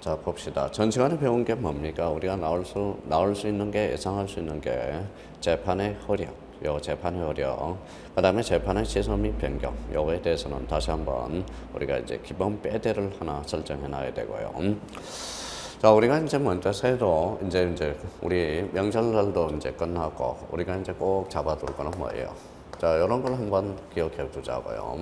자, 봅시다. 전 시간에 배운 게 뭡니까? 우리가 나올 수 있는 게, 예상할 수 있는 게 재판의 허력, 요 재판의 허력, 그 다음에 재판의 시선 및 변경, 요거에 대해서는 다시 한번 우리가 이제 기본 빼대를 하나 설정해 놔야 되고요. 자, 우리가 이제 먼저 새로 이제 우리 명절날도 이제 끝나고 우리가 이제 꼭 잡아둘 거는 뭐예요? 자, 이런 걸 한번 기억해 두자고요.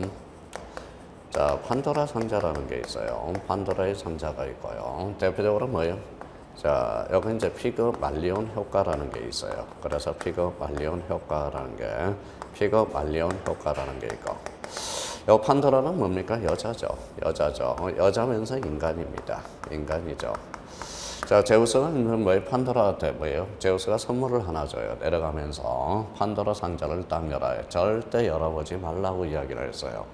자, 판도라 상자라는 게 있어요. 판도라의 상자가 있고요. 대표적으로 뭐예요? 자, 여기 이제 피그 말리온 효과라는 게 있어요. 그래서 피그 말리온 효과라는 게 있고. 요 판도라는 뭡니까? 여자죠. 여자면서 인간입니다. 인간이죠. 자, 제우스는 뭐예요? 판도라한테 뭐예요? 제우스가 선물을 하나 줘요. 내려가면서 판도라 상자를 딱 열어요. 절대 열어보지 말라고 이야기를 했어요.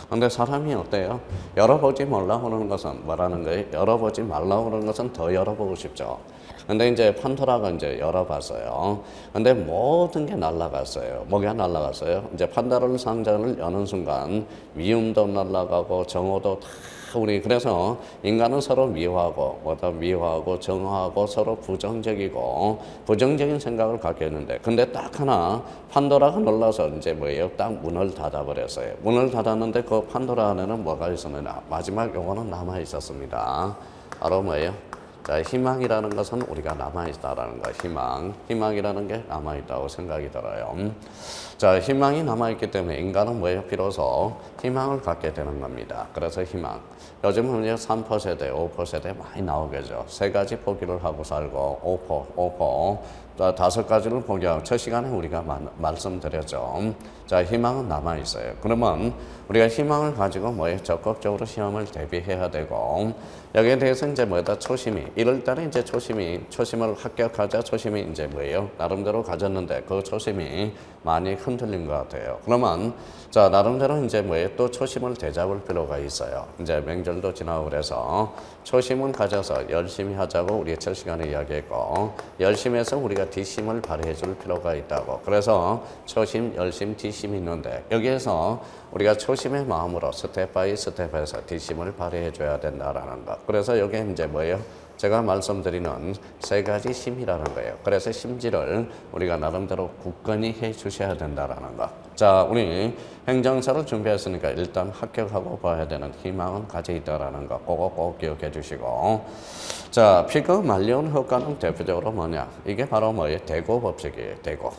근데 사람이 어때요? 열어보지 말라고 그러는 것은 뭐라는 거예요? 열어보지 말라고 그러는 것은 더 열어보고 싶죠. 근데 이제 판도라가 이제 열어봤어요. 근데 모든 게 날아갔어요. 뭐가 날아갔어요? 이제 판도라 상자를 여는 순간 미움도 날아가고 정오도 다 우리 그래서 인간은 서로 미워하고 정하고 서로 부정적인 생각을 갖게 했는데 근데 딱 하나 판도라가 놀라서 이제 뭐예요? 딱 문을 닫아버렸어요. 문을 닫았는데 그 판도라 안에는 뭐가 있었느냐? 마지막 요거는 남아 있었습니다. 바로 뭐예요? 자, 희망이라는 것은 우리가 남아있다라는 거예요. 희망이라는 게 남아있다고 생각이 들어요. 자, 희망이 남아있기 때문에 인간은 뭐예요? 비로소 희망을 갖게 되는 겁니다. 그래서 희망. 요즘은 3%세대, 5%세대 많이 나오겠죠. 세 가지 포기를 하고 살고, 5%, 5가지를 포기하고, 첫 시간에 우리가 말씀드렸죠. 자, 희망은 남아있어요. 그러면 우리가 희망을 가지고 뭐예요? 적극적으로 시험을 대비해야 되고, 여기에 대해서 이제 뭐다? 초심이. 1월달에 이제 초심을 합격하자 초심이 이제 뭐예요? 나름대로 가졌는데 그 초심이 많이 흔들린 것 같아요. 그러면 자, 나름대로 이제 뭐예요? 또 초심을 되잡을 필요가 있어요. 이제 명절도 지나고 그래서 초심은 가져서 열심히 하자고 우리 첫 시간에 이야기했고, 열심히 해서 우리가 뒷심을 발휘해 줄 필요가 있다고. 그래서 초심, 열심, 뒷심이 있는데 여기에서 우리가 초심의 마음으로 스텝 바이 스텝에서 뒷심을 발휘해 줘야 된다라는 것. 그래서 여기 이제 뭐예요? 제가 말씀드리는 세 가지 심이라는 거예요. 그래서 심지를 우리가 나름대로 굳건히 해 주셔야 된다라는 것. 자, 우리 행정사를 준비했으니까 일단 합격하고 봐야 되는 희망은 가져 있다라는 거. 그거 꼭 기억해 주시고. 자, 피그 말리온 효과는 대표적으로 뭐냐? 이게 바로 뭐예요? 대고 법칙이에요. 대고.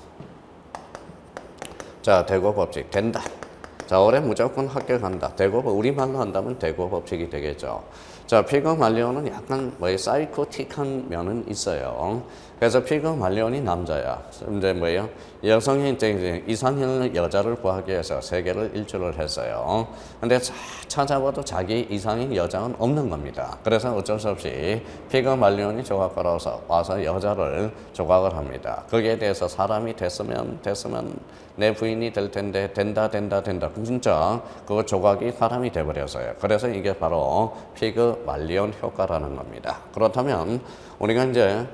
자, 대고 법칙. 된다. 자, 올해 무조건 합격한다. 대고, 우리말로 한다면 대고 법칙이 되겠죠. 자, 피그 말리온은 약간 뭐예요? 사이코틱한 면은 있어요. 그래서 피그 말리온이 남자야. 이제 뭐예요? 여성이 이제 이상형 여자를 구하기 위해서 세계를 일주를 했어요. 근데 찾아봐도 자기 이상형 여자는 없는 겁니다. 그래서 어쩔 수 없이 피그 말리온이 조각가로 와서 여자를 조각을 합니다. 거기에 대해서 사람이 됐으면 내 부인이 될 텐데 된다. 진짜 그 조각이 사람이 돼버렸어요. 그래서 이게 바로 피그 말리온 효과라는 겁니다. 그렇다면 우리가 이제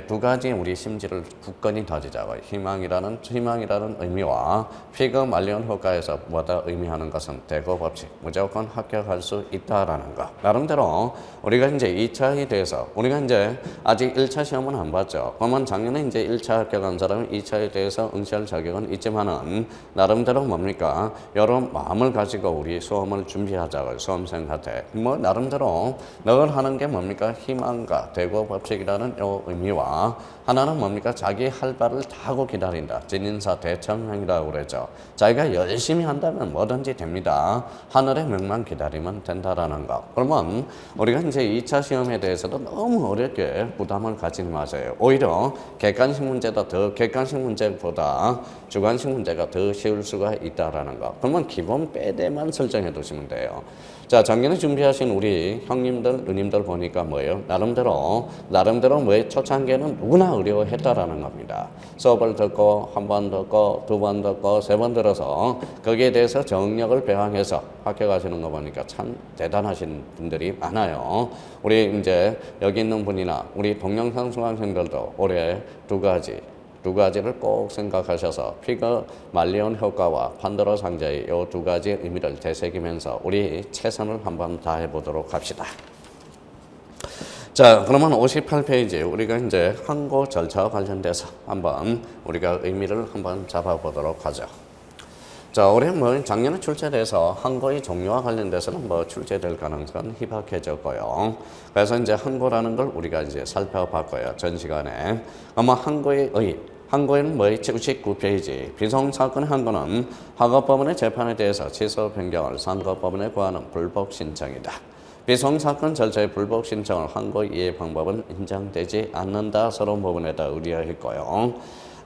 두 가지 우리 심지를 굳건히 다지자고. 희망이라는 의미와 피그 말리온 효과에서 뭐다 의미하는 것은 대고 법칙. 무조건 합격할 수 있다라는 거. 나름대로 우리가 이제 2차에 대해서 우리가 이제 아직 1차 시험은 안 봤죠. 그러면 작년에 이제 1차 합격한 사람은 2차에 대해서 응시할 자격은 있지만은 나름대로 뭡니까? 여러 마음을 가지고 우리 수험을 준비하자고요. 수험생한테. 뭐 나름대로 늘 하는 게 뭡니까? 희망과 대고 법칙이라는 요 의미와 하나는 뭡니까? 자기 할 바를 다 하고 기다린다. 진인사 대청량이라고 그랬죠. 자기가 열심히 한다면 뭐든지 됩니다. 하늘의 명만 기다리면 된다라는 거. 그러면 우리가 이제 2차 시험에 대해서도 너무 어렵게 부담을 가지지 마세요. 오히려 객관식 문제보다 주관식 문제가 더 쉬울 수가 있다라는 거. 그러면 기본 빼대만 설정해 두시면 돼요. 자, 작년에 준비하신 우리 형님들, 누님들 보니까 뭐예요? 나름대로 뭐예요? 초창기에는 누구나 어려워했다라는 겁니다. 수업을 듣고, 한 번 듣고, 두 번 듣고, 세 번 들어서 거기에 대해서 정력을 배양해서 합격하시는 거 보니까 참 대단하신 분들이 많아요. 우리 이제 여기 있는 분이나 우리 동영상 수강생들도 올해 두 가지를 꼭 생각하셔서 피그 말리온 효과와 판도라 상자의 이 두 가지 의미를 되새기면서 우리 최선을 한번 다해 보도록 합시다. 자, 그러면 58페이지 우리가 이제 항고 절차와 관련돼서 한번 우리가 의미를 한번 잡아보도록 하죠. 자, 우리 뭐 작년에 출제돼서 항고의 종류와 관련돼서는 뭐 출제될 가능성은 희박해졌고요. 그래서 이제 항고라는 걸 우리가 이제 살펴봤고요. 전 시간에. 아마 항고에는 뭐 99페이지 비송사건의 항고는 하급법원의 재판에 대해서 취소 변경을 상급법원에 구하는 불복 신청이다. 비송사건 절차의 불복 신청을 항고 이해 방법은 인정되지 않는다. 서론 부분에다 의뢰했고요.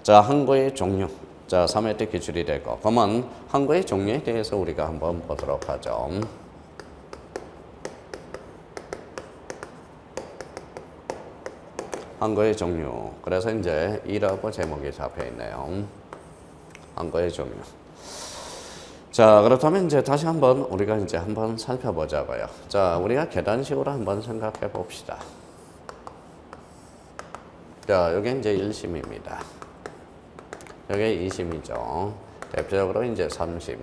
자, 항고의 종류. 자, 3회 때 기출이 되고, 그러면 항고의 종류에 대해서 우리가 한번 보도록 하죠. 항고의 종류. 그래서 이제 2라고 제목이 잡혀 있네요. 항고의 종류. 자, 그렇다면 이제 다시 한번 우리가 이제 한번 살펴보자고요. 자, 우리가 계단식으로 한번 생각해 봅시다. 자, 여기 이제 1심입니다. 여기 2심이죠. 대표적으로 이제 3심.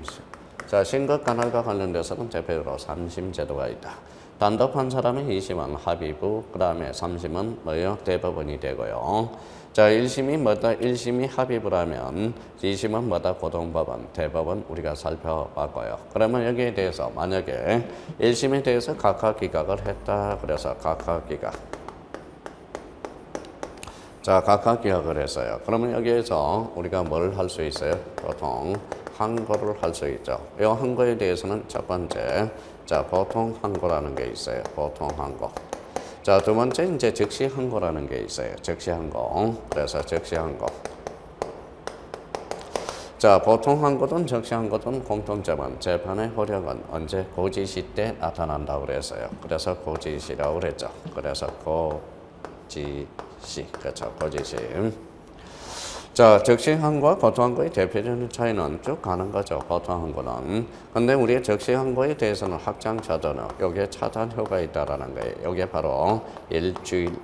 자, 신급 간할과 관련돼서는 대표적으로 3심 제도가 있다. 단독한 사람의 2심은 합의부, 그 다음에 3심은 뭐요? 대법원이 되고요. 자, 1심이 뭐다? 1심이 합의부라면 2심은 뭐다? 고등법원, 대법원 우리가 살펴봤고요. 그러면 여기에 대해서 만약에 1심에 대해서 각각 기각을 했다. 그래서 각각 기각. 자, 각각 기각을 했어요. 그러면 여기에서 우리가 뭘 할 수 있어요? 보통 항고를 할 수 있죠. 이 항고에 대해서는 첫 번째, 자, 보통 항고라는 게 있어요. 보통 항고. 자, 두 번째 이제 즉시 항고라는 게 있어요. 즉시 항고. 그래서 즉시 항고. 자, 보통 항고든 즉시 항고든 공통점은 재판의 효력은 언제 고지시 때 나타난다고 그랬어요. 그래서 고지시라고 그랬죠. 그래서 고지시. 그렇죠. 고지시. 자, 즉시 항고와 보통 항고의 대표적인 차이는 쭉 가는 거죠. 보통 항고는. 근데 우리의 즉시 항고에 대해서는 확장 차단은 여기에 차단 효과가 있다라는 거예요. 여기에 바로 일주일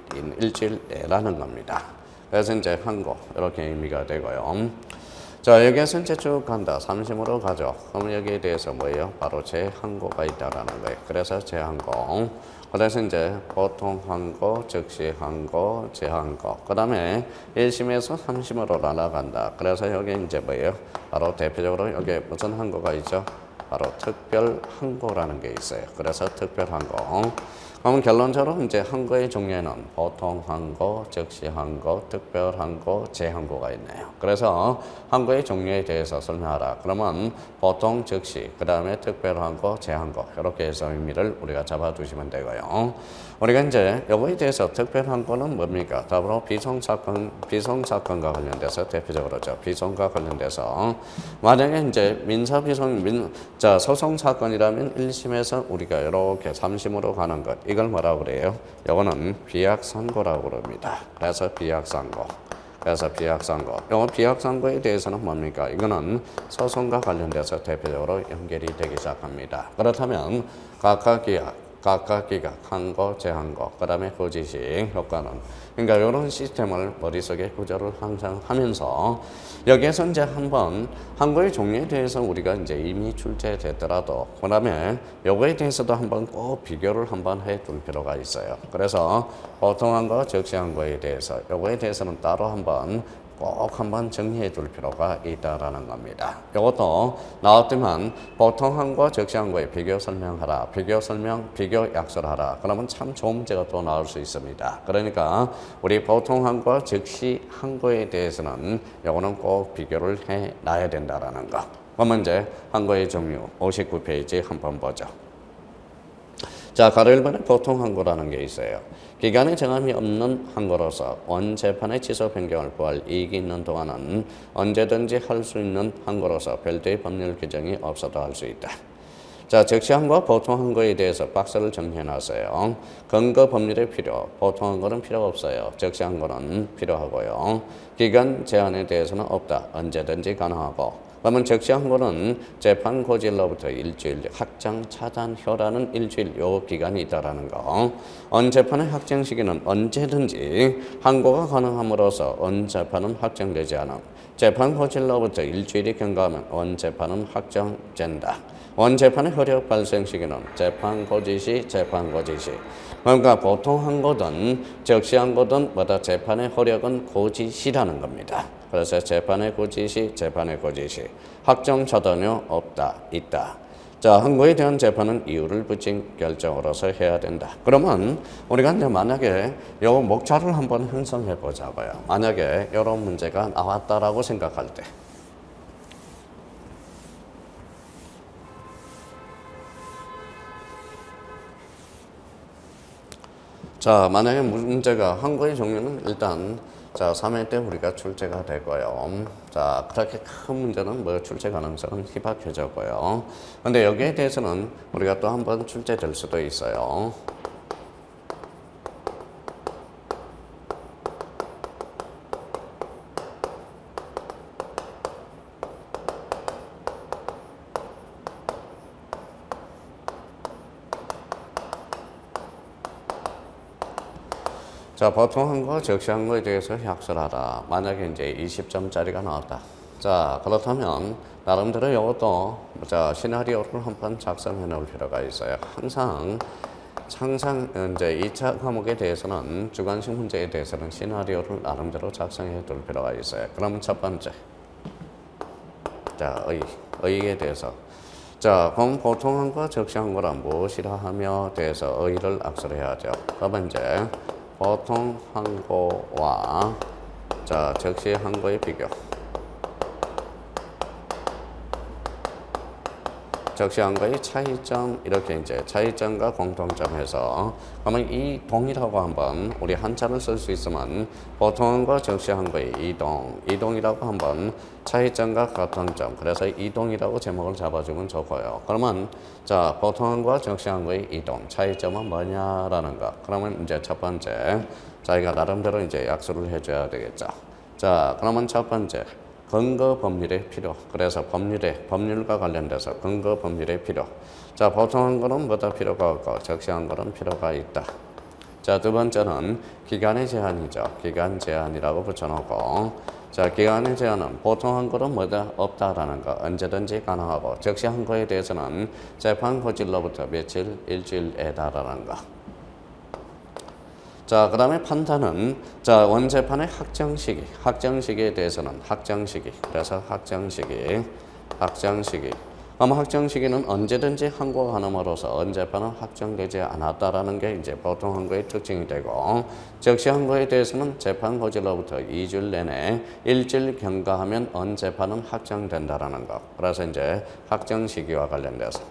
내라는 겁니다. 그래서 이제 항고 이렇게 의미가 되고요. 자, 여기에서 이제 쭉 간다. 3심으로 가죠. 그럼 여기에 대해서 뭐예요? 바로 재항고가 있다라는 거예요. 그래서 재항고. 그래서 이제 보통 항고, 즉시 항고, 재항고. 그 다음에 1심에서 3심으로 날아간다. 그래서 여기 이제 뭐예요? 바로 대표적으로 여기 무슨 항고가 있죠? 바로 특별 항고라는 게 있어요. 그래서 특별 항고. 그러면 결론적으로 이제 항고의 종류에는 보통 항고, 즉시 항고, 특별 항고, 재항고가 있네요. 그래서 항고의 종류에 대해서 설명하라. 그러면 보통, 즉시, 그 다음에 특별 항고, 재항고 이렇게 해서 의미를 우리가 잡아두시면 되고요. 우리가 이제 요거에 대해서 특별 항고는 뭡니까? 답으로 비송사건과 관련돼서 대표적으로죠. 비송과 관련돼서 만약에 이제 소송사건이라면 1심에서 우리가 이렇게 3심으로 가는 것. 이걸 뭐라고 그래요? 요거는 비약상고라고 그럽니다. 그래서 비약상고. 요거 비약상고에 대해서는 뭡니까? 이거는 소송과 관련돼서 대표적으로 연결이 되기 시작합니다. 그렇다면 각각 기각, 항고, 재항고, 그 다음에 고지식 효과는. 그러니까 이런 시스템을 머릿속에 구조를 항상 하면서 여기에서 이제 한번 항고의 종류에 대해서 우리가 이제 이미 출제됐더라도 그 다음에 요거에 대해서도 한번 꼭 비교를 한번 해 둘 필요가 있어요. 그래서 보통 항고, 즉시 항고에 대해서 요거에 대해서는 따로 한번 꼭 한번 정리해 둘 필요가 있다라는 겁니다. 이것도 나왔지만 보통 항고, 즉시 항고의 비교 설명하라. 비교 약설하라. 그러면 참 좋은 문제가 또 나올 수 있습니다. 그러니까 우리 보통 항고, 즉시 항고에 대해서는 요거는 꼭 비교를 해 놔야 된다라는 거. 그러면 이제 항고의 종류 59페이지 한번 보죠. 자, 가로 1번에 보통 항고라는 게 있어요. 기간의 정함이 없는 항고로서 원 재판의 취소 변경을 구할 이익이 있는 동안은 언제든지 할 수 있는 항고로서 별도의 법률 규정이 없어도 할 수 있다. 자, 즉시 항고와 보통 항고에 대해서 박스를 정리해 놨어요. 근거 법률의 필요, 보통 항고는 필요 없어요. 즉시 항고는 필요하고요. 기간 제한에 대해서는 없다. 언제든지 가능하고. 그러면 즉시 항고는 재판 고지일로부터 일주일, 확정 차단효라는 일주일 요 기간이 있다라는 거. 재판의 확정 시기는 언제든지 항고가 가능함으로써 재판은 확정되지 않음. 재판 고지일로부터 일주일이 경과하면 재판은 확정된다. 원재판의 효력 발생 시기는 재판 고지 시, 재판 고지 시. 그러니까 보통 한 거든 적시한 거든 뭐다 재판의 효력은 고지 시라는 겁니다. 그래서 재판의 고지 시, 재판의 고지 시. 확정 차단료 없다, 있다. 자, 항고에 대한 재판은 이유를 붙인 결정으로서 해야 된다. 그러면 우리가 이제 만약에 요 목차를 한번 형성해 보자고요. 만약에 이런 문제가 나왔다라고 생각할 때. 자, 만약에 문제가 항고의 종류는 일단 자, 3회 때 우리가 출제가 되고요. 자, 그렇게 큰 문제는 뭐 출제 가능성은 희박해졌고요. 근데 여기에 대해서는 우리가 또 한번 출제될 수도 있어요. 자, 보통 항고, 적시 항고에 대해서 약설하다. 만약에 이제 20점짜리가 나왔다. 자, 그렇다면 나름대로 이것도 자, 시나리오를 한번 작성해 놓을 필요가 있어요. 항상 이제 2차 과목에 대해서는 주관식 문제에 대해서는 시나리오를 나름대로 작성해 둘 필요가 있어요. 그러면 첫 번째. 자, 의에 대해서. 자, 그럼 보통 항고, 적시 항고란 무엇이라 하며 대해서 의를 악설해야죠. 두 번째. 보통 항고와 자, 적시 항고의 비교. 적시 항고의 차이점 이렇게 이제 차이점과 공통점해서 그러면 이 동이라고 한번 우리 한자를 쓸 수 있으면 보통 항고 적시 항고의 이동이라고 한번 차이점과 같은점 그래서 이동이라고 제목을 잡아주면 좋고요. 그러면 자, 보통 항고와 적시 항고의 이동 차이점은 뭐냐라는 거. 그러면 이제 첫 번째 자기가 나름대로 이제 약속을 해줘야 되겠죠. 자, 그러면 첫 번째. 근거 법률의 필요. 그래서 법률과 관련돼서 근거 법률의 필요. 자, 보통 항고는 뭐다 필요가 없고 적시 항고는 필요가 있다. 자, 두 번째는 기간의 제한이죠. 기간 제한이라고 붙여놓고 자, 기간의 제한은 보통 항고는 뭐다 없다라는 거. 언제든지 가능하고 적시 항고에 대해서는 재판 고질로부터 며칠, 일주일에 달하는 거. 자, 그 다음에 판단은 자, 원재판의 확정 시기에 대해서는 그래서 확정 시기. 그럼 확정 시기는 언제든지 항고가 가능함으로써 원재판은 확정되지 않았다라는 게 이제 보통 항고의 특징이 되고 적시 항고에 대해서는 재판 고지로부터 2주일 내내 일주일 경과하면 원재판은 확정된다라는 거. 그래서 이제 확정 시기와 관련돼서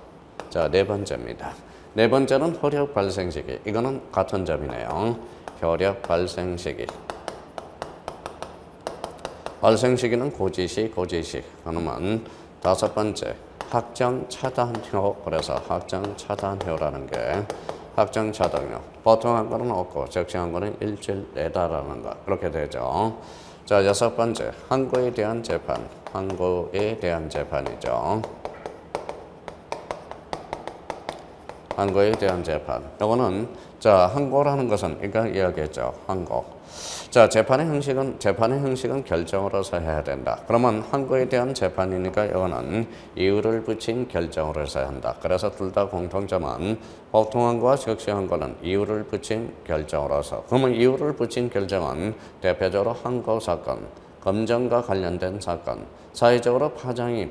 자, 네 번째입니다. 네 번째는 효력 발생 시기. 이거는 같은 점이네요. 효력 발생 시기. 발생 시기는 고지시. 그러면 다섯 번째 확정 차단효. 그래서 확정 차단효라는 게 확정 차단효. 보통 항고는 없고 적시 항고는 일주일 내다라는 거. 그렇게 되죠. 자, 여섯 번째 항고에 대한 재판. 항고에 대한 재판. 이거는 자, 항고라는 것은 이거 이야기했죠. 항고. 자, 재판의 형식은 결정으로서 해야 된다. 그러면 항고에 대한 재판이니까 이거는 이유를 붙인 결정으로서 한다. 그래서 둘 다 공통점은 보통 항고와 적시 항고는 이유를 붙인 결정으로서. 그러면 이유를 붙인 결정은 대표적으로 항고 사건, 검정과 관련된 사건, 사회적으로 파장이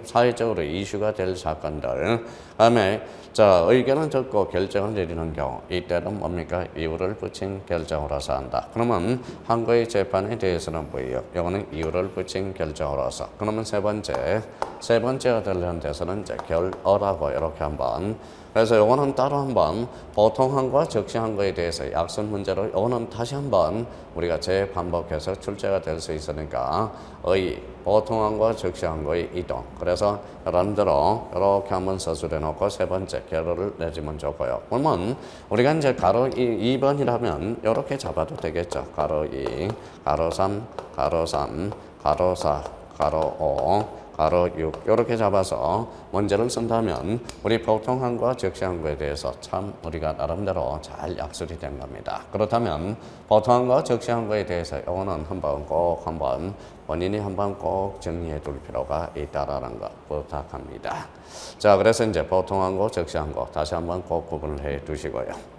사회적으로 이슈가 될 사건들, 다음에 자, 의견을 듣고 결정을 내리는 경우 이때는 뭡니까? 이유를 붙인 결정으로서 한다. 그러면 항고의 재판에 대해서는 뭐예요? 이거는 이유를 붙인 결정으로서. 그러면 세 번째가 되는 데서는 이제 결어라고 이렇게 한번. 그래서 요거는 따로 한번 보통 항고와 적시 항고에 대해서 약선 문제로 요거는 다시 한번 우리가 재반복해서 출제가 될 수 있으니까 보통 항고와 적시 항고의 이동. 그래서 나름대로 이렇게 한번 서술해 놓고 세 번째 결어를 내주면 좋고요. 그러면 우리가 이제 가로 2번이라면 이렇게 잡아도 되겠죠. 가로 2, 가로 3, 가로 4, 가로 5, 가로 6 이렇게 잡아서 문제를 쓴다면 우리 보통항과 적시항구에 대해서 참 우리가 나름대로 잘 약술이 된 겁니다. 그렇다면 보통항과 적시항구에 대해서 이거는 한번 본인이 한번 꼭 정리해 둘 필요가 있다라는 거 부탁합니다. 자, 그래서 이제 보통항구, 적시항구 다시 한번 꼭 구분을 해 두시고요.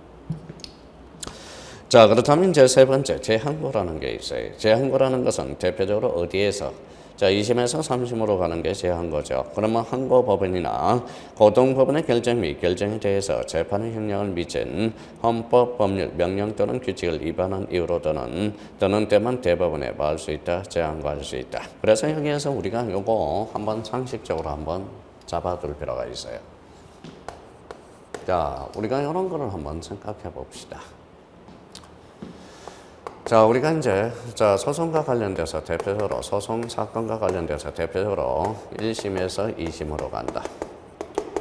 자, 그렇다면 이제 세 번째 제항구라는 게 있어요. 제항구라는 것은 대표적으로 어디에서 자, 2심에서 3심으로 가는 게 제항구죠. 그러면 항고법원이나 고등법원의 결정 및 결정에 대해서 재판의 영향을 미친 헌법, 법률, 명령 또는 규칙을 위반한 이유로 또는 때만 대법원에 말할 수 있다, 제항구할 수 있다. 그래서 여기에서 우리가 요거 한번 상식적으로 한번 잡아둘 필요가 있어요. 자, 우리가 이런 거를 한번 생각해 봅시다. 자, 우리가 이제 소송과 관련돼서 대표적으로 소송 사건과 관련돼서 대표적으로 1심에서 2심으로 간다.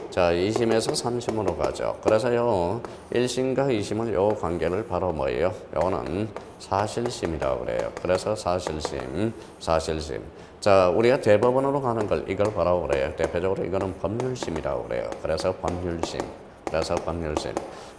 자, 2심에서 3심으로 가죠. 그래서 요 1심과 2심을 요 관계를 바로 뭐예요? 요거는 사실심이라고 그래요. 그래서 사실심. 자, 우리가 대법원으로 가는 걸 이걸 뭐라고 그래요? 대표적으로 이거는 법률심이라고 그래요. 그래서 법률심.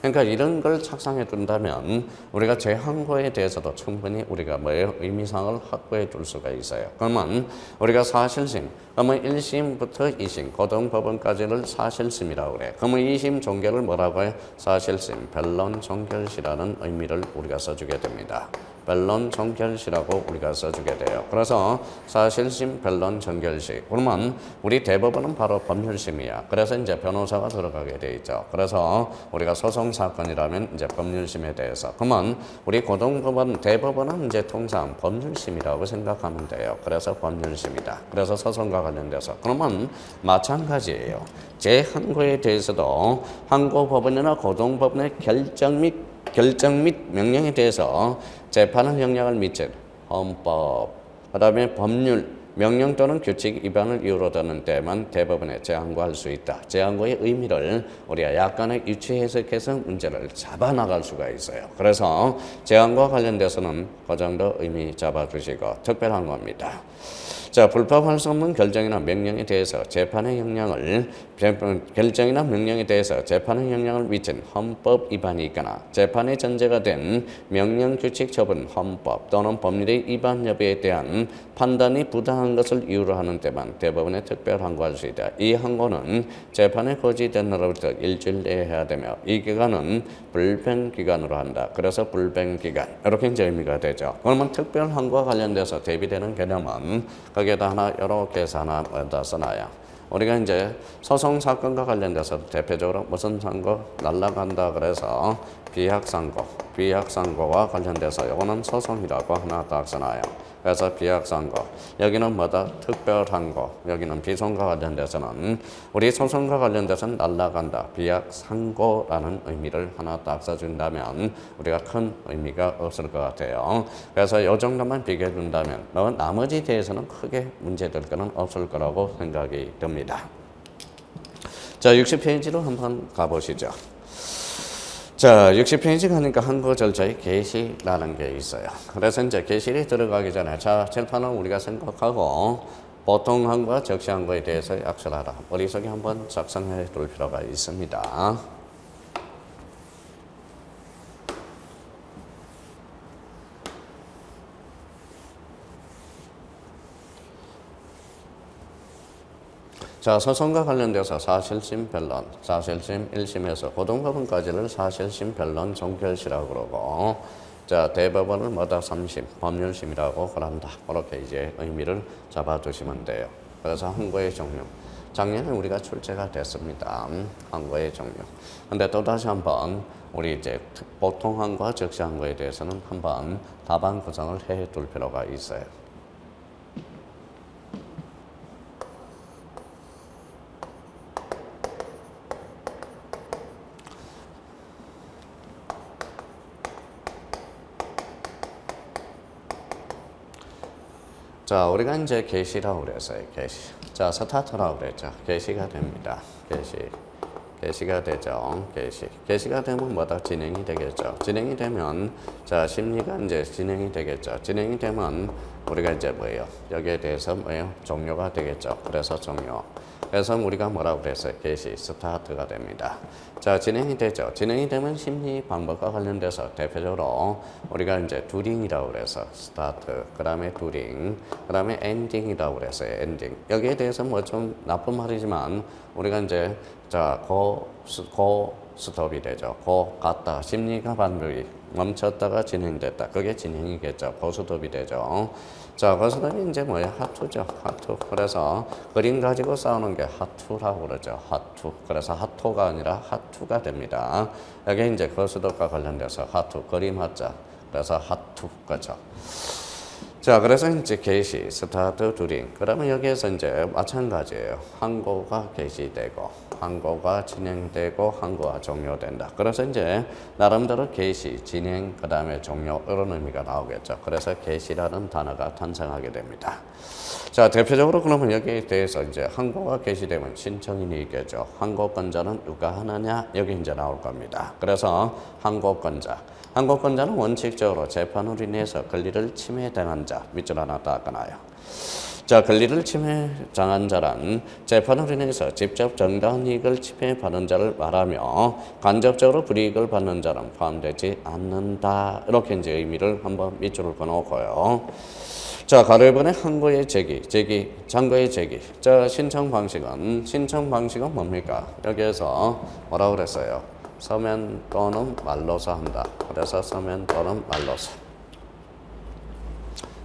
그러니까 이런 걸 착상해 둔다면 우리가 제항구에 대해서도 충분히 우리가 의미상을 확보해 줄 수가 있어요. 그러면 우리가 사실심, 그러면 1심부터 2심, 고등법원까지를 사실심이라고 그래요. 그러면 2심 종결을 뭐라고 해요? 사실심, 변론 종결시라는 의미를 우리가 써주게 됩니다. 변론 종결시라고 우리가 써주게 돼요. 그래서 사실심, 변론 종결시. 그러면 우리 대법원은 바로 법률심이야. 그래서 이제 변호사가 들어가게 돼 있죠. 그래서 우리가 소송 사건이라면 이제 법률심에 대해서. 그러면 우리 고등법원, 대법원은 이제 통상 법률심이라고 생각하면 돼요. 그래서 법률심이다. 그래서 소송과 관련돼서. 그러면 마찬가지예요. 제항구에 대해서도 항고법원이나 고등법원의 결정 및 명령에 대해서 재판의 영향을 미친 헌법, 그 다음에 법률, 명령 또는 규칙 위반을 이유로 드는 때만 대법원에 제항구할 수 있다. 제항구의 의미를 우리가 약간의 유추 해석해서 문제를 잡아나갈 수가 있어요. 그래서 제항구와 관련돼서는 그 정도 의미 잡아주시고 특별한 겁니다. 자, 불법할 수 없는 결정이나 명령에 대해서 재판의 영향을 미친 헌법 위반이 있거나 재판의 전제가 된 명령, 규칙, 처분, 헌법 또는 법률의 위반 여부에 대한 판단이 부당한 것을 이유로 하는 때만 대법원에 특별 항고할 수 있다. 이 항고는 재판에 거치된 날로부터 일주일 내에 해야 되며 이 기간은 불변 기간으로 한다. 그래서 불변 기간 이렇게 이제 의미가 되죠. 그러면 특별 항고와 관련돼서 대비되는 개념은 거기에다 하나 이렇게 해서 하나 써놔요. 우리가 이제 소송 사건과 관련돼서 대표적으로 무슨 선고 날라간다 그래서 비약선고와 관련돼서 이거는 소송이라고 하나 딱 써놔요. 그래서 비약선고, 여기는 뭐다? 특별항고, 여기는 비송과 관련돼서는 우리 소송과 관련돼서는 날라간다. 비약상고라는 의미를 하나 딱 써준다면 우리가 큰 의미가 없을 것 같아요. 그래서 이 정도만 비교해준다면 나머지 대해서는 크게 문제될 거는 없을 거라고 생각이 듭니다. 자, 60페이지로 한번 가보시죠. 자, 60페이지 가니까 항고 절차의 개시라는 게 있어요. 그래서 이제 개시에 들어가기 전에 자, 재판은 우리가 생각하고 보통 항고와 적시 항고에 대해서 약술하라. 머릿속에 한번 작성해 둘 필요가 있습니다. 자, 소송과 관련돼서 사실심 변론, 사실심 1심에서 고등법원까지를 사실심 변론 종결시라고 그러고, 자, 대법원을 뭐다 3심, 법률심이라고 그런다. 그렇게 이제 의미를 잡아두시면 돼요. 그래서 항고의 종류. 작년에 우리가 출제가 됐습니다. 항고의 종류. 근데 또다시 한번 우리 이제 보통 항고와 적시 항고에 대해서는 한번 답안 구성을 해 둘 필요가 있어요. 자, 우리가 이제 개시라고 그랬어요. 개시. 자, 스타트라고 그랬죠. 개시가 됩니다. 개시가 되죠. 개시. 개시가 되면 뭐다? 진행이 되겠죠. 진행이 되면, 자, 심리가 이제 진행이 되겠죠. 진행이 되면, 우리가 이제 뭐예요? 여기에 대해서 뭐예요? 종료가 되겠죠. 그래서 종료. 그래서 우리가 뭐라고 그랬어요? 개시, 스타트가 됩니다. 자, 진행이 되죠. 진행이 되면 심리 방법과 관련돼서 대표적으로 우리가 이제 두링이라고 그래서 스타트, 그 다음에 두링, 그 다음에 엔딩이라고 그랬어요. 엔딩. 여기에 대해서 뭐 좀 나쁜 말이지만 우리가 이제 자, 고 스톱이 되죠. 고 갔다. 심리가 반복이 멈췄다가 진행됐다. 그게 진행이겠죠. 고스톱이 되죠. 자, 고스톱이 이제 뭐예요? 하투죠. 하투. 그래서 그림 가지고 싸우는 게 하투라고 그러죠. 하투. 그래서 하토가 아니라 하투가 됩니다. 여기 이제 고스톱과 관련돼서 하투, 그림 하자. 그래서 하투. 그죠. 자, 그래서 이제 개시, 스타트, 두링. 그러면 여기에서 이제 마찬가지예요. 항고가 개시되고, 항고가 진행되고, 항고가 종료된다. 그래서 이제 나름대로 개시, 진행, 그 다음에 종료 이런 의미가 나오겠죠. 그래서 개시라는 단어가 탄생하게 됩니다. 자, 대표적으로 그러면 여기에 대해서 이제 항고가 개시되면 신청인이 있겠죠. 항고권자는 누가 하느냐? 여기 이제 나올 겁니다. 그래서 항고권자. 항고권자는 원칙적으로 재판으로 인해서 권리를 침해당한 자, 밑줄 하나 닦아놔요. 자, 권리를 침해당한 자란 재판으로 인해서 직접 정당한 이익을 침해받는 자를 말하며 간접적으로 불이익을 받는 자는 포함되지 않는다. 이렇게 이제 의미를 한번 밑줄을 그어놓고요. 자, 가로 1번에 항고의 제기, 장고의 제기. 자, 신청 방식은 뭡니까? 여기에서 뭐라고 그랬어요? 서면 또는 말로서 한다. 그래서 서면 또는 말로서.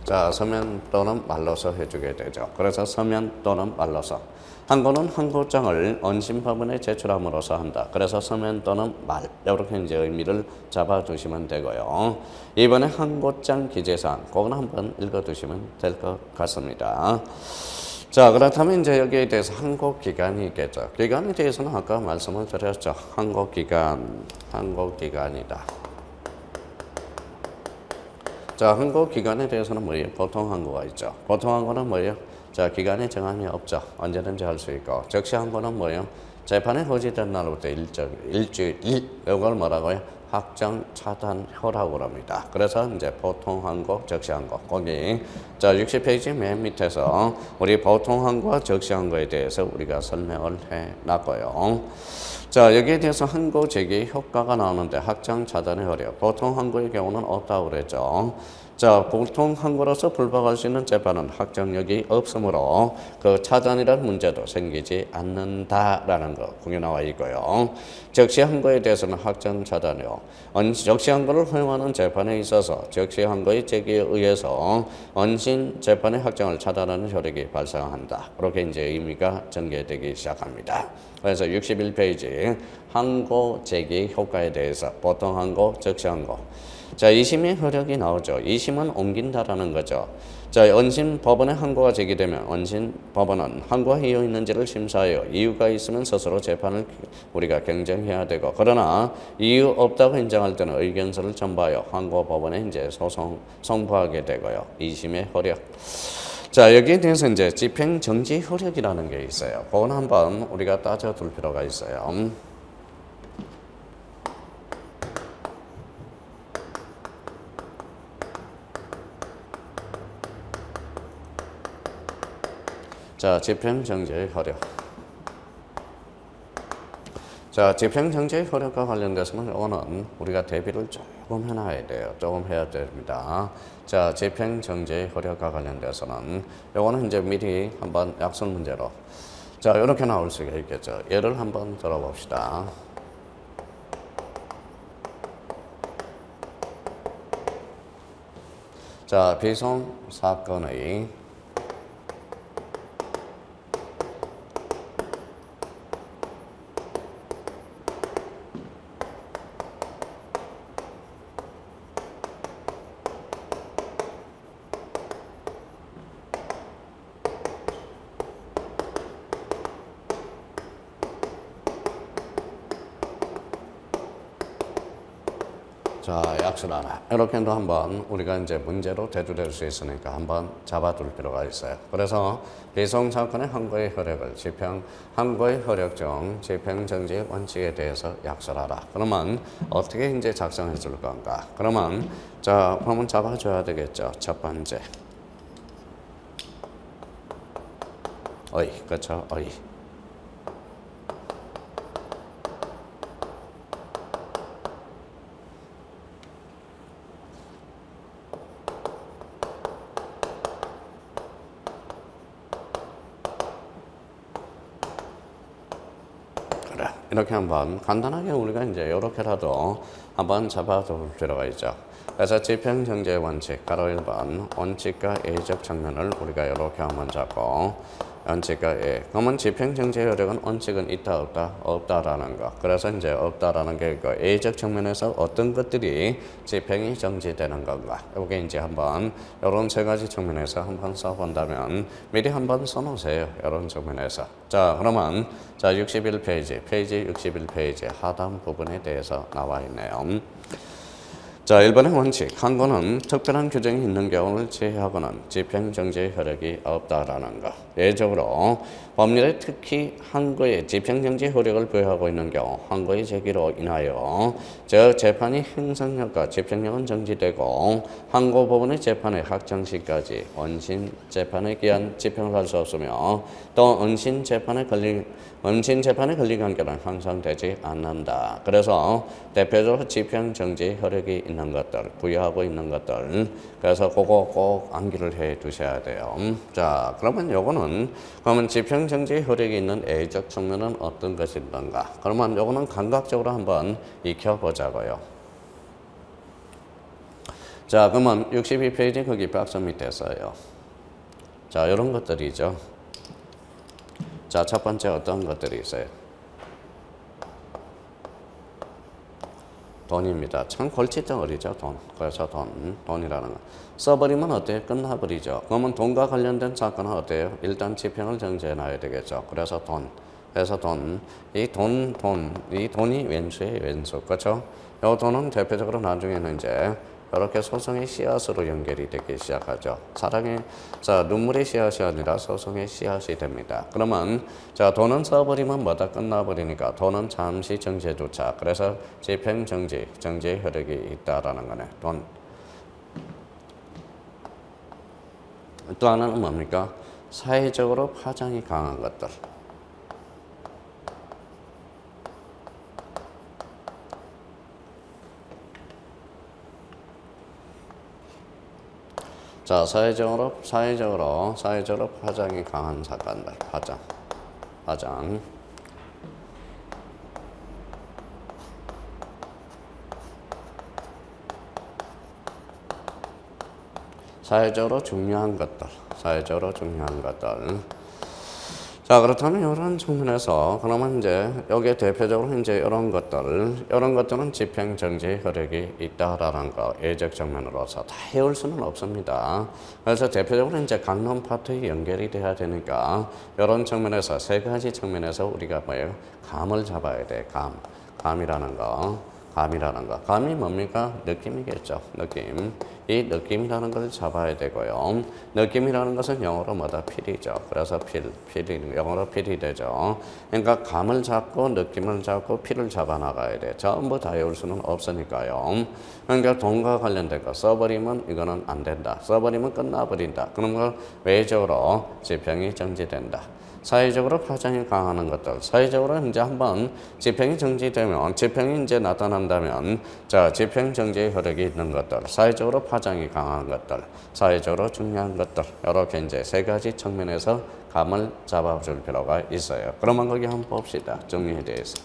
자, 서면 또는 말로서 해주게 되죠. 그래서 서면 또는 말로서. 항고는 항고장을 원심법원에 제출함으로써 한다. 그래서 서면 또는 말. 이렇게 이제 의미를 잡아두시면 되고요. 이번에 항고장 기재사항. 그건 한번 읽어두시면 될 것 같습니다. 자, 그렇다면 이제 여기에 대해서 항고 기간이 있겠죠. 기간에 대해서는 아까 말씀을 드렸죠. 항고 기간이다. 자, 항고 기간에 대해서는 뭐예요? 보통 항고가 있죠. 보통 항고는 뭐예요? 자, 기간에 정함이 없죠. 언제든지 할 수 있고. 적시 항고는 뭐예요? 재판에 호지된 날부터 일주일, 이걸 뭐라고요? 확정 차단효라고 합니다. 그래서 이제 보통 항고, 적시 항고. 거기 자 60페이지 맨 밑에서 우리 보통 항고와 적시 항고에 대해서 우리가 설명을 해 놨고요. 자, 여기에 대해서 항고 제기 효과가 나오는데 확정 차단의 효력. 보통 항고의 경우는 없다고 그랬죠. 자, 보통 항고로서 불박할 수 있는 재판은 확정력이 없으므로 그 차단이라는 문제도 생기지 않는다라는 거 거기 나와 있고요. 적시 항고에 대해서는 확정 차단이요. 적시 항고를 허용하는 재판에 있어서 적시 항고의 제기에 의해서 원심 재판의 확정을 차단하는 효력이 발생한다. 그렇게 이제 의미가 전개되기 시작합니다. 그래서 61페이지 항고 제기 효과에 대해서 보통 항고, 적시 항고. 자, 2심의 효력이 나오죠. 2심은 옮긴다라는 거죠. 자, 원심 법원의 항고가 제기되면 원심 법원은 항고가 이유 있는지를 심사하여 이유가 있으면 스스로 재판을 우리가 경쟁해야 되고, 그러나 이유 없다고 인정할 때는 의견서를 첨부하여 항고 법원에 이제 송부하게 되고요. 2심의 효력. 자, 여기에 대해서 이제 집행 정지 효력이라는 게 있어요. 그건 한번 우리가 따져둘 필요가 있어요. 자, 집행정지의 효력. 자, 집행정지의 효력과 관련돼서는 이거는 우리가 대비를 조금 해놔야 돼요. 조금 해야 됩니다. 자, 집행정지의 효력과 관련돼서는 이거는 이제 미리 한번 약술 문제로 자, 이렇게 나올 수가 있겠죠. 예를 한번 들어봅시다. 자, 비송 사건의 자, 약속하라. 이렇게도 한번 우리가 이제 문제로 대두될 수 있으니까 한번 잡아둘 필요가 있어요. 그래서 비송사건의 항고의 효력을 항고의 효력 중 집행정지 원칙에 대해서 약속하라. 그러면 어떻게 이제 작성해 줄 건가? 그러면 자, 한번 잡아줘야 되겠죠. 첫 번째. 그렇죠. 이렇게 한번 간단하게 우리가 이제 이렇게라도 한번 잡아둘 필요가 있죠. 그래서 집행정지의 원칙, 가로 1번 원칙과 예의적 측면을 우리가 이렇게 한번 잡고 원칙과 예. 그러면 집행정지의 효력은 원칙은 있다 없다? 없다라는 거. 그래서 이제 없다라는 게 있고 예의적 측면에서 어떤 것들이 집행이 정지되는 건가. 이게 이제 한번 이런 세 가지 측면에서 한번 써본다면 미리 한번 써놓으세요. 이런 측면에서. 자, 그러면 자 61페이지, 페이지 61페이지 하단 부분에 대해서 나와 있네요. 자, 1번의 원칙. 항고는 특별한 규정이 있는 경우를 제외하고는 집행정지의 효력이 없다라는 것. 예적으로 법률에 특히 항고에 집행정지 효력을 부여하고 있는 경우 항고의 제기로 인하여 저 재판이 행성력과 집행력은 정지되고 항고 부분의 재판의 확정 시까지 원심 재판에 기한 집행을 할 수 없으며 또 원심 재판에 걸린 관계는 형성되지 않는다. 그래서 대표적으로 집행정지 효력이 있는 것들, 부여하고 있는 것들, 그래서 그거 꼭 암기를 해 두셔야 돼요. 자, 그러면 집행정지 효력이 있는 예의적 측면은 어떤 것이 있는가? 그러면 요거는 감각적으로 한번 익혀보자고요. 자, 그러면 62페이지 거기 박스 밑에 써요. 자, 이런 것들이죠. 자, 첫 번째 어떤 것들이 있어요? 돈입니다. 참 골칫덩어리죠, 돈. 그래서 돈이라는 거. 써버리면 어때요? 끝나버리죠. 그러면 돈과 관련된 사건은 어때요? 일단 집행을 정지해 놔야 되겠죠. 그래서 돈. 이 돈이 왼수예요, 왼수. 그렇죠? 이 돈은 대표적으로 나중에는 이제 이렇게 소송의 씨앗으로 연결이 되기 시작하죠. 눈물의 씨앗이 아니라 소송의 씨앗이 됩니다. 그러면, 자, 돈은 써버리면 뭐다 끝나버리니까 돈은 잠시 정지해 두자. 그래서 집행정지의 효력이 있다라는 거네. 돈. 또 하나는 뭡니까? 사회적으로 파장이 강한 것들. 자, 사회적으로 파장이 강한 사건들. 파장. 사회적으로 중요한 것들. 자, 그렇다면 이런 측면에서 그러면 이제 여기에 대표적으로 이제 이런 것들은 집행정지 효력이 있다라는 거 예적 측면으로서 다 해올 수는 없습니다. 그래서 대표적으로 이제 강론 파트에 연결이 돼야 되니까 이런 측면에서 세 가지 측면에서 우리가 뭐예요? 감을 잡아야 돼. 감이라는 거. 감이 뭡니까? 느낌이겠죠. 느낌. 이 느낌이라는 걸 잡아야 되고요. 느낌이라는 것은 영어로 뭐다? 필이죠. 그래서 영어로 필이 되죠. 그러니까 감을 잡고 느낌을 잡고 필을 잡아 나가야 돼. 전부 다 외울 수는 없으니까요. 그러니까 돈과 관련된 거 써버리면 이거는 안 된다. 써버리면 끝나버린다. 그런 걸 외적으로 집행이 정지된다. 사회적으로 파장이 강한 것들. 사회적으로 이제 한번 집행이 정지되면, 집행이 이제 나타난다면, 자, 집행 정지의 효력이 있는 것들, 사회적으로 파장이 강한 것들, 사회적으로 중요한 것들, 이렇게 이제 세 가지 측면에서 감을 잡아줄 필요가 있어요. 그러면 거기 한번 봅시다. 정리에 대해서.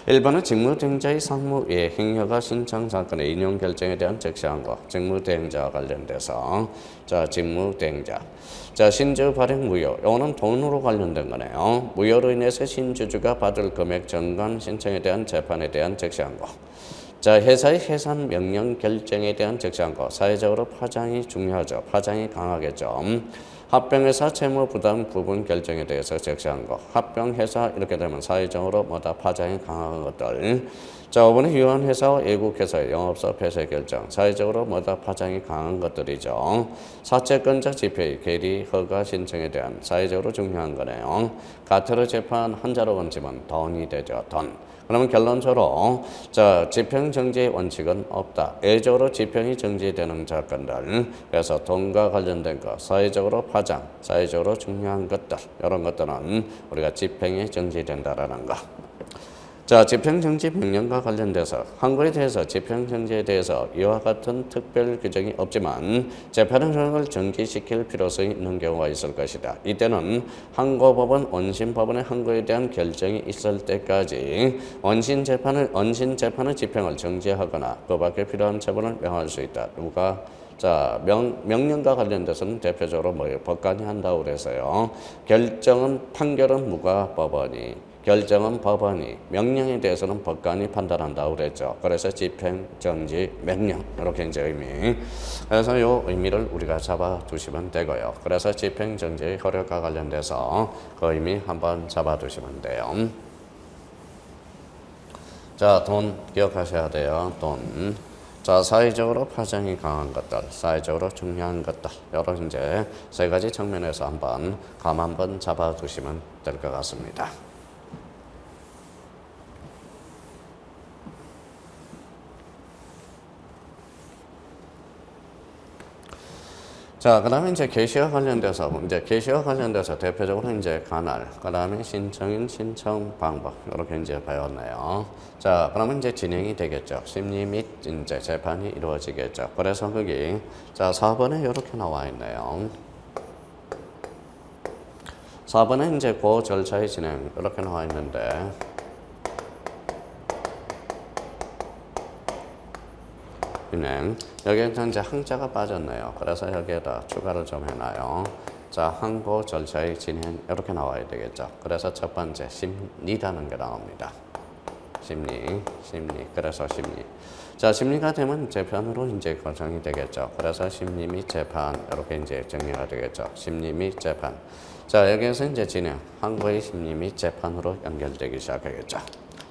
1번은 직무대행자의 상무 외 행여가 신청 사건의 인용 결정에 대한 적시한 것. 직무대행자와 관련돼서. 자, 직무대행자. 자, 신주 발행 무효. 이거는 돈으로 관련된 거네요. 무효로 인해서 신주주가 받을 금액 전관 신청에 대한 재판에 대한 적시한 것. 자, 회사의 해산 명령 결정에 대한 적시한 것. 사회적으로 파장이 중요하죠. 파장이 강하겠죠. 합병회사 채무 부담 부분 결정에 대해서 적시한 것. 합병회사 이렇게 되면 사회적으로 파장이 강한 것들. 자, 5번은 유한회사와 애국회사의 영업사업 폐쇄 결정. 사회적으로 뭐다 파장이 강한 것들이죠. 사채권자 집회의 계리 허가 신청에 대한 사회적으로 중요한 거네요. 가태료 재판 한자로 건지면 돈이 되죠. 돈. 그러면 결론적으로 자, 집행 정지의 원칙은 없다. 예적으로 집행이 정지되는 사건들, 그래서 돈과 관련된 것, 사회적으로 파장, 사회적으로 중요한 것들, 이런 것들은 우리가 집행이 정지된다라는 거. 자, 집행정지 명령과 관련돼서 항고에 대해서 집행정지에 대해서 이와 같은 특별 규정이 없지만 재판 행정을 정지시킬 필요성이 있는 경우가 있을 것이다. 이때는 항고법원, 원심법원의 항고에 대한 결정이 있을 때까지 원심재판의 집행을 정지하거나 그 밖에 필요한 처분을 명할 수 있다. 누가? 자, 명령과 관련돼서는 대표적으로 뭐예요? 법관이 한다고 그래서요. 판결은 누가? 법원이. 결정은 법원이, 명령에 대해서는 법관이 판단한다고 그랬죠. 그래서 집행, 정지, 명령 이렇게 이제 의미. 그래서 이 의미를 우리가 잡아두시면 되고요. 그래서 집행, 정지의 효력과 관련돼서 그 의미 한번 잡아두시면 돼요. 자, 돈 기억하셔야 돼요. 돈. 자, 사회적으로 파장이 강한 것들, 사회적으로 중요한 것들, 여러 이제 세 가지 측면에서 한번 한번 잡아두시면 될 것 같습니다. 자, 그 다음에 이제 게시와 관련돼서, 대표적으로 이제 관할, 그 다음에 신청인, 신청 방법, 이렇게 이제 배웠네요. 자, 그러면 이제 진행이 되겠죠. 심리 및 이제 재판이 이루어지겠죠. 그래서 거기, 자, 4번에 이렇게 나와 있네요. 4번에 이제 그 절차의 진행, 이렇게 나와 있는데, 여기에 이제 항자가 빠졌네요. 그래서 여기에다 추가를 좀 해놔요. 자, 항고 절차의 진행 이렇게 나와야 되겠죠. 그래서 첫 번째 심리라는 게 나옵니다. 심리. 그래서 심리. 자, 심리가 되면 재판으로 이제 거정이 되겠죠. 그래서 심리 및 재판 이렇게 이제 정리가 되겠죠. 심리 및 재판. 자, 여기에서 이제 진행 항고의 심리 및 재판으로 연결되기 시작하겠죠.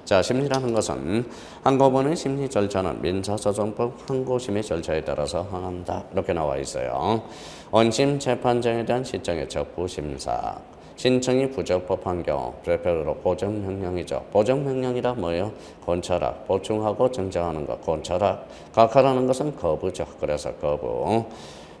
자, 심리라는 것은 항고본의 심리 절차는 민사소송법 항고심의 절차에 따라서 항한다. 이렇게 나와 있어요. 원심 재판정에 대한 시청의 적부심사. 신청이 부적법한 경우 대표적으로 보정명령이죠. 보정명령이라 뭐예요? 권찰학. 보충하고 정정하는 것. 권찰학. 각하라는 것은 거부죠. 그래서 거부.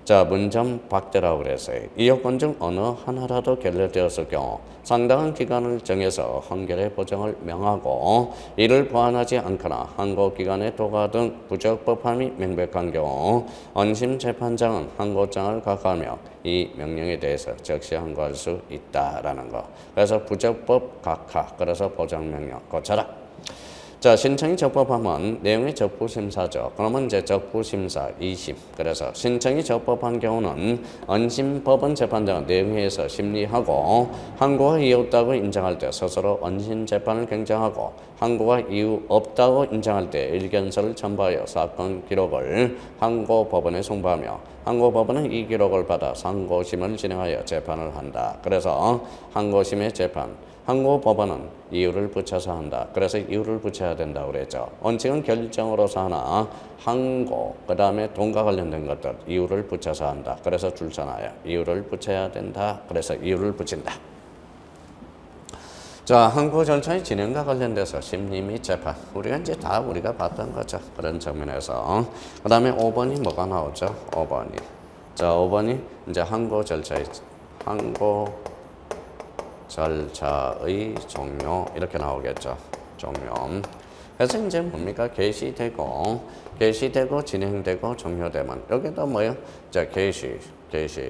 자, 문점 박대라고 그랬어요. 이 요건 중 어느 하나라도 결렬되었을 경우 상당한 기간을 정해서 한결의 보정을 명하고 이를 보완하지 않거나 항고기간의 도가 등 부적법함이 명백한 경우 원심재판장은 항고장을 각하하며 이 명령에 대해서 즉시 항고할 수 있다라는 거. 그래서 부적법 각하, 그래서 보정명령 고쳐라. 자, 신청이 적법하면 내용이 적부심사죠. 그러면 이제 적부심사 2심. 그래서 신청이 적법한 경우는 원심법원 재판장은 내용에서 심리하고 항고가 이유 없다고 인정할 때 스스로 원심 재판을 경정하고 항고가 이유 없다고 인정할 때 일견서를 첨부하여 사건 기록을 항고법원에 송부하며 항고법원은 이 기록을 받아 상고심을 진행하여 재판을 한다. 그래서 항고심의 재판. 항고법원은 이유를 붙여서 한다. 그래서 이유를 붙여야 된다고 그랬죠. 원칙은 결정으로서 하나, 항고, 그 다음에 돈과 관련된 것들, 이유를 붙여서 한다. 그래서 줄잖아요. 이유를 붙여야 된다. 그래서 이유를 붙인다. 자, 항고 절차의 진행과 관련돼서 심리 및 재판. 우리가 이제 다 우리가 봤던 거죠. 그런 측면에서. 그 다음에 5번이 뭐가 나오죠? 5번이. 자, 5번이 이제 항고 절차의 절차의 종료 이렇게 나오겠죠. 종료. 그래서 이제 뭡니까? 개시되고 진행되고 종료되면 여기도 뭐예요? 자, 개시,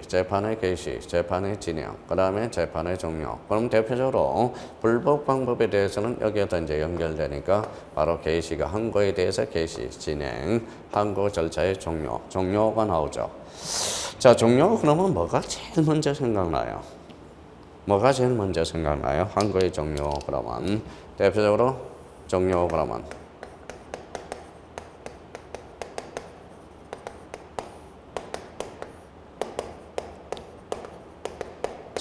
재판의 개시, 재판의 진행, 그 다음에 재판의 종료. 그럼 대표적으로 불복 방법에 대해서는 여기에다 이제 연결되니까 바로 개시가 항고에 대해서 개시, 진행, 항고 절차의 종료가 나오죠. 자, 종료 그러면 뭐가 제일 먼저 생각나요? 뭐가 제일 먼저 생각나요? 항고의 종료 그러면 대표적으로 종료 그러면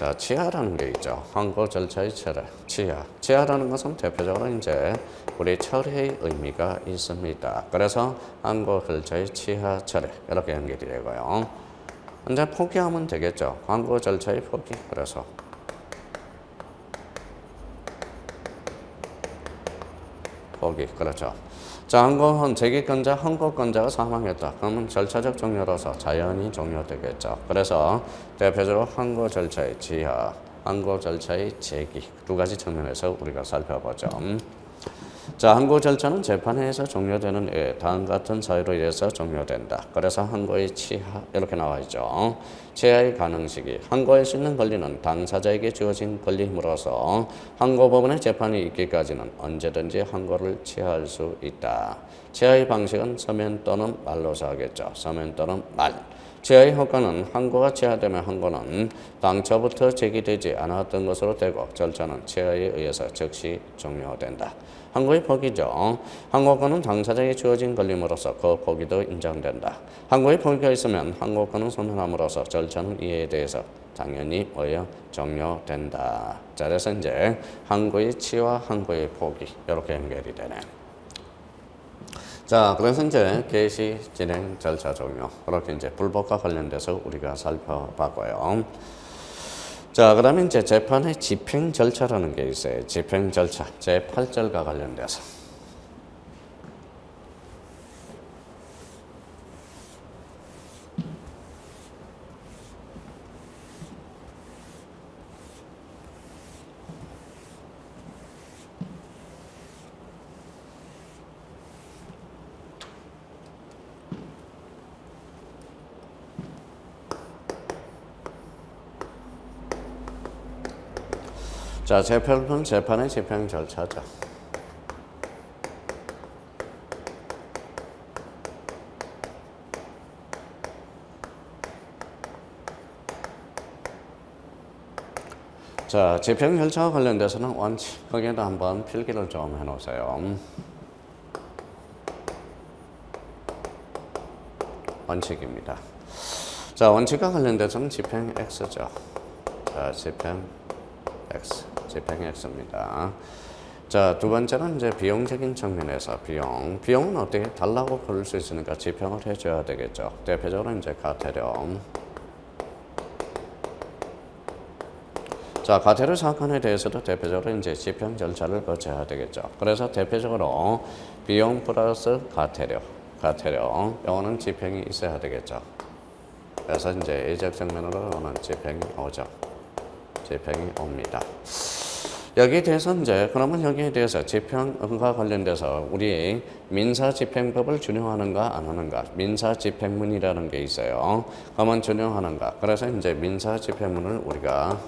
자, 치하라는 게 있죠. 항고 절차의 철회, 치하. 치하라는 것은 대표적으로 이제 우리 철회의 의미가 있습니다. 그래서 항고 절차의 치하 철회 이렇게 연결이 되고요. 이제 포기하면 되겠죠. 항고 절차의 포기. 그래서 포기. 그렇죠. 자, 제기권자, 항고권자가 사망했다. 그러면 절차적 종료로서 자연히 종료되겠죠. 그래서 대표적으로 항고 절차의 지하, 항고 절차의 제기 두 가지 측면에서 우리가 살펴보죠. 자, 항고 절차는 재판에서 종료되는 다음 같은 사유로 인해서 종료된다. 그래서 항고의 치하 이렇게 나와 있죠. 치하의 가능 시기. 항고할 수 있는 권리는 당사자에게 주어진 권리임으로써 항고법원의 재판이 있기까지는 언제든지 항고를 치하할 수 있다. 치하의 방식은 서면 또는 말로서 하겠죠. 서면 또는 말. 치하의 효과는 항고가 치하되면 항고는 당초부터 제기되지 않았던 것으로 되고 절차는 치하에 의해서 즉시 종료된다. 항고의 포기죠. 항고권은 당사자에게 주어진 권리임으로써 그 포기도 인정된다. 항고의 포기가 있으면 항고권은 소멸함으로써 절차는 이에 대해서 당연히 종료된다. 자, 그래서 이제 항고의 치와 항고의 포기 이렇게 연결이 되네. 자, 그래서 이제 개시 진행 절차 종료 그렇게 이제 불법과 관련돼서 우리가 살펴봤고요. 자, 그다음에 이제 재판의 집행 절차라는 게 있어요. 집행 절차 제8절과 관련돼서. 자, 제8은 재판의 집행 절차죠. 자, 집행 절차와 관련돼서는 원칙, 거기에다 한번 필기를 좀 해놓으세요. 원칙입니다. 자, 원칙과 관련돼서는 집행 X죠. 자, 집행 X. 집행 X입니다. 자, 두 번째는 이제 비용적인 측면에서 비용은 어떻게 달라고 부를 수 있으니까 집행을 해줘야 되겠죠. 대표적으로 이제 과태료. 자, 과태료 사건에 대해서도 대표적으로 이제 집행 절차를 거쳐야 되겠죠. 그래서 대표적으로 비용 플러스 과태료, 요거는 집행이 있어야 되겠죠. 그래서 이제 예적 측면으로는 집행이 오죠. 집행이 옵니다. 여기에 대해서 이제 그러면 여기에 대해서 집행과 관련돼서 우리 민사집행법을 준용하는가 안 하는가, 민사집행문이라는 게 있어요. 그러면 준용하는가. 그래서 이제 민사집행문을 우리가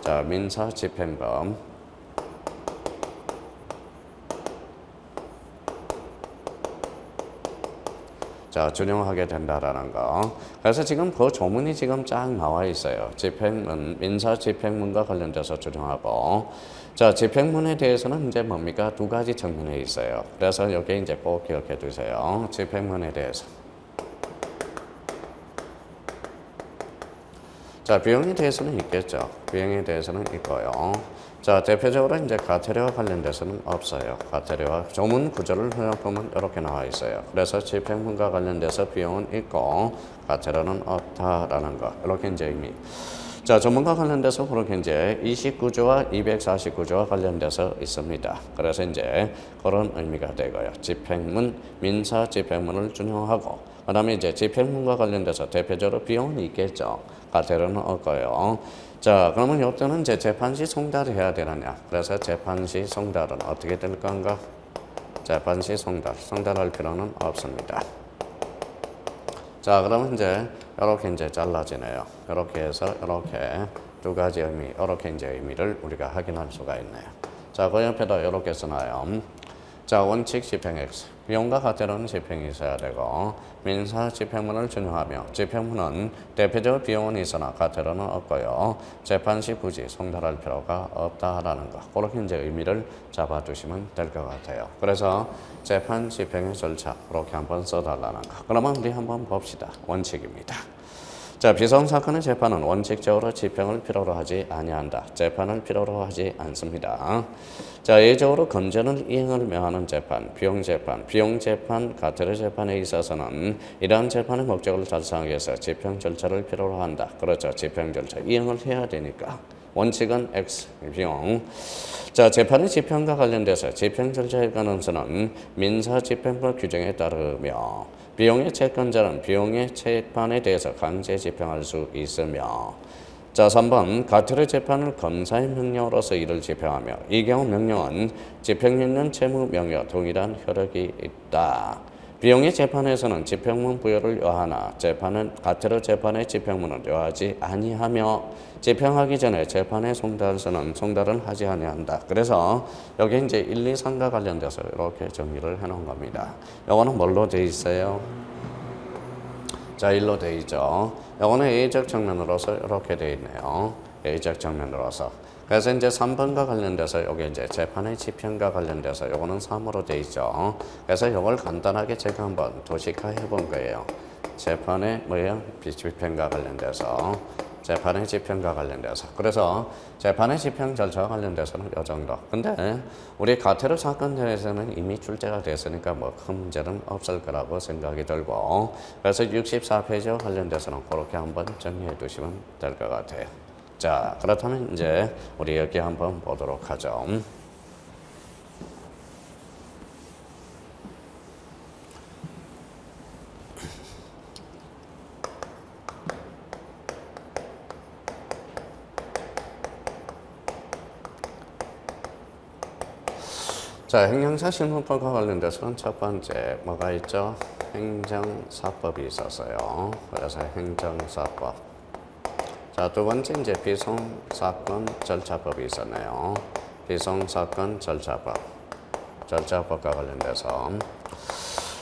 자, 민사집행법 자, 준용하게 된다라는 거. 그래서 지금 그 조문이 지금 쫙 나와 있어요. 집행문, 민사집행문과 관련돼서 준용하고. 자, 집행문에 대해서는 이제 뭡니까? 두 가지 측면에 있어요. 그래서 여기 이제 꼭 기억해 두세요. 집행문에 대해서. 자, 비용에 대해서는 있겠죠. 비용에 대해서는 있고요. 자, 대표적으로 이제 과태료와 관련돼서는 없어요. 과태료와 조문 구조를 보면 이렇게 나와 있어요. 그래서 집행문과 관련돼서 비용은 있고 과태료는 없다라는 거. 이렇게 이제 의미. 자, 조문과 관련돼서 그렇게 이제 29조와 249조와 관련돼서 있습니다. 그래서 이제 그런 의미가 되고요. 집행문, 민사 집행문을 준용하고, 그 다음에 이제 집행문과 관련돼서 대표적으로 비용은 있겠죠. 과태료는 없고요. 자, 그러면 이때는 이제 재판시 송달을 해야 되느냐. 그래서 재판시 송달은 어떻게 될 건가? 재판시 송달할 필요는 없습니다. 자, 그러면 이제 이렇게 이제 잘라지네요. 이렇게 해서 이렇게 두 가지 의미, 이렇게 이제 의미를 우리가 확인할 수가 있네요. 자, 그 옆에도 이렇게 쓰나요? 자, 원칙 집행 X. 비용과 과태료는 집행이 있어야 되고, 민사 집행문을 준용하며, 집행문은 대표적 비용은 있으나 과태료는 없고요. 재판시 굳이 송달할 필요가 없다라는 거. 그렇게 이제 의미를 잡아두시면 될 것 같아요. 그래서 재판 집행의 절차, 그렇게 한번 써달라는 거. 그러면 우리 한번 봅시다. 원칙입니다. 자, 비송사건의 재판은 원칙적으로 집행을 필요로 하지 아니한다. 재판을 필요로 하지 않습니다. 자, 예적으로 금전을 이행을 명하는 재판, 비용재판, 비용재판, 가태료 재판에 있어서는 이러한 재판의 목적을 달성하기 위해서 집행 절차를 필요로 한다. 그렇죠. 집행 절차 이행을 해야 되니까. 원칙은 X, 비용. 자, 재판의 집행과 관련돼서 집행 절차에 관한서는 민사집행법 규정에 따르며 비용의 채권자는 비용의 재판에 대해서 강제 집행할 수 있으며 자, 3번 가태료 재판을 검사의 명령으로서 이를 집행하며 이 경우 명령은 집행력은 채무 명령 동일한 효력이 있다. 비용의 재판에서는 집행문 부여를 요하나 재판은 가태료 재판의 집행문을 요하지 아니하며 집행하기 전에 재판의 송달은 하지 아니한다. 그래서 여기 이제 1, 2, 3과 관련돼서 이렇게 정리를 해 놓은 겁니다. 요거는 뭘로 돼 있어요? 자, 1로 돼 있죠. 요거는 예적 정면으로서 이렇게 돼 있네요. 예적 정면으로서. 그래서 이제 3번과 관련돼서 여기 이제 재판의 집행과 관련돼서 요거는 3으로 돼 있죠. 그래서 요걸 간단하게 제가 한번 도식화 해본 거예요. 재판의 뭐예요? 집행과 관련돼서. 재판의 집행과 관련돼서. 그래서 재판의 집행 절차와 관련돼서는 이 정도. 근데 우리 가태료 사건 대해서는 이미 출제가 됐으니까 뭐 큰 문제는 없을 거라고 생각이 들고 그래서 64페이지와 관련돼서는 그렇게 한번 정리해 두시면 될 것 같아요. 자, 그렇다면 이제 우리 여기 한번 보도록 하죠. 자, 행정사실문법과 관련돼서는 첫 번째 뭐가 있죠? 행정사법이 있었어요. 그래서 행정사법. 자, 두 번째 이제 비송사건 절차법이 있었네요. 비송사건 절차법. 절차법과 관련돼서.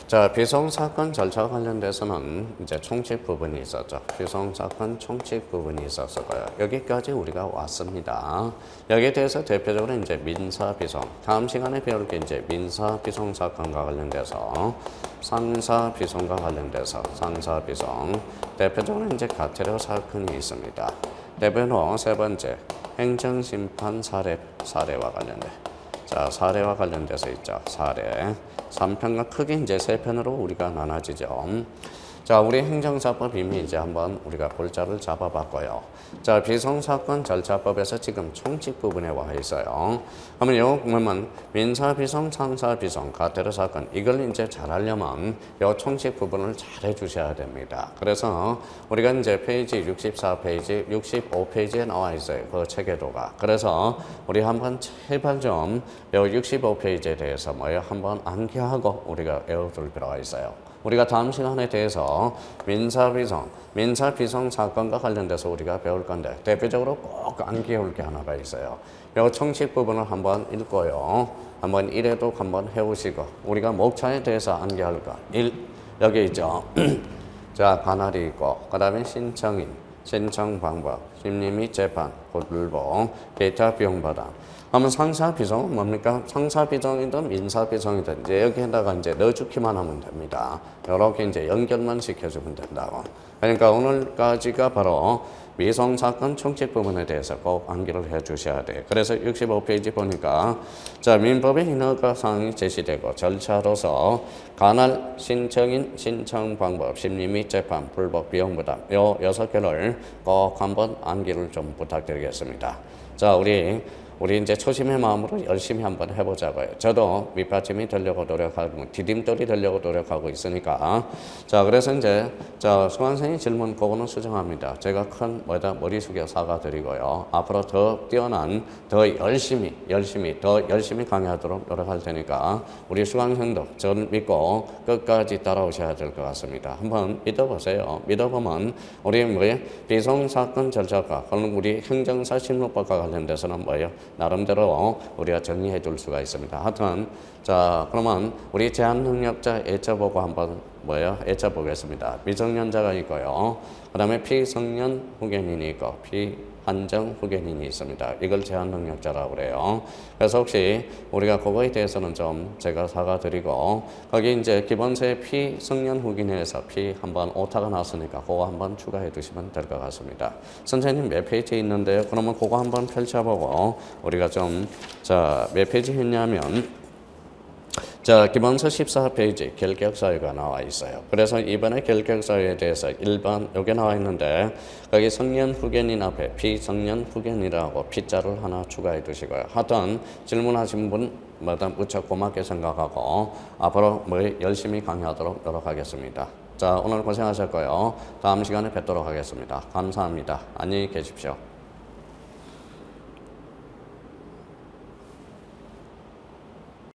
자, 비송사건 절차와 관련돼서는 이제 총칙 부분이 있었죠. 비송사건 총칙 부분이 있었어요. 여기까지 우리가 왔습니다. 여기에 대해서 대표적으로 이제 민사비송. 다음 시간에 배울 게 이제 민사비송사건과 관련돼서 상사비송과 관련돼서 상사비송. 대표적으로 이제 가태료 사건이 있습니다. 대표로 세 번째 행정심판 사례와 관련돼. 자, 사례와 관련돼서 있죠. 사례. 3편과 크게 이제 3편으로 우리가 나눠지죠. 자, 우리 행정사법 이미 이제 한번 우리가 골자를 잡아봤고요. 자, 비송사건 절차법에서 지금 총칙 부분에 와 있어요. 그러면 요 보면 민사비송, 상사비송, 가태료 사건 이걸 이제 잘하려면 요 총칙 부분을 잘 해주셔야 됩니다. 그래서 우리가 이제 페이지 64페이지, 65페이지에 나와 있어요. 그 체계도가. 그래서 우리 한번 제발 좀 요 65페이지에 대해서 뭐예요? 한번 암기하고 우리가 외워둘 필요가 있어요. 우리가 다음 시간에 대해서 민사비송 사건과 관련돼서 우리가 배울 건데 대표적으로 꼭 암기해올 게 하나가 있어요. 이 총칙 부분을 한번 읽고요. 한번 1회독 한번 해오시고 우리가 목차에 대해서 암기할 거. 1. 여기 있죠. 자, 관할이 있고 그 다음에 신청인, 신청 방법, 심리 및 재판, 불복, 기타 비용 받아. 그러면 상사비송은 뭡니까? 상사비송이든 민사비송이든 이제 여기에다가 이제 넣어주기만 하면 됩니다. 이렇게 이제 연결만 시켜주면 된다고. 그러니까 오늘까지가 바로 비송사건 총칙 부분에 대해서 꼭 암기를 해 주셔야 돼요. 그래서 65페이지 보니까 자, 민법의 인허가 사항이 제시되고 절차로서 관할, 신청인, 신청 방법, 심리 및 재판, 불복, 비용 부담 요 6개를 꼭 한번 암기를 좀 부탁드리겠습니다. 자, 우리 이제 초심의 마음으로 열심히 한번 해보자고요. 저도 밑받침이 되려고 노력하고 디딤돌이 되려고 노력하고 있으니까 자, 그래서 이제 자, 수강생의 질문 그거는 수정합니다. 제가 큰 머리 숙여 사과드리고요. 앞으로 더 뛰어난 더 열심히 강의하도록 노력할 테니까 우리 수강생도 저를 믿고 끝까지 따라오셔야 될 것 같습니다. 한번 믿어보세요. 믿어보면 우리 뭐예요? 비송사건 절차과 우리 행정사실무법과 관련돼서는 뭐예요? 나름대로 우리가 정리해 줄 수가 있습니다. 하여튼 자, 그러면 우리 제한능력자 예처보고 한번 뭐예요? 예처보겠습니다. 미성년자가 있고요. 그 다음에 피성년 후견인이 있고 한정 후견인이 있습니다. 이걸 제한 능력자라고 그래요. 그래서 혹시 우리가 그거에 대해서는 좀 제가 사과드리고 거기 이제 기본세 피승년 후견인에서 피 한번 오타가 났으니까 그거 한번 추가해 두시면 될 것 같습니다. 선생님 몇 페이지에 있는데요? 그러면 그거 한번 펼쳐보고 우리가 좀 자 몇 페이지 했냐면 자, 기본서 14페이지 결격사유가 나와 있어요. 그래서 이번에 결격사유에 대해서 1번 여기 나와 있는데 거기 성년 후견인 앞에 피성년 후견이라고 P자를 하나 추가해 두시고요. 하여튼 질문하신 분마다 무척 고맙게 생각하고 앞으로 뭐 열심히 강의하도록 노력하겠습니다. 자, 오늘 고생하셨고요. 다음 시간에 뵙도록 하겠습니다. 감사합니다. 안녕히 계십시오.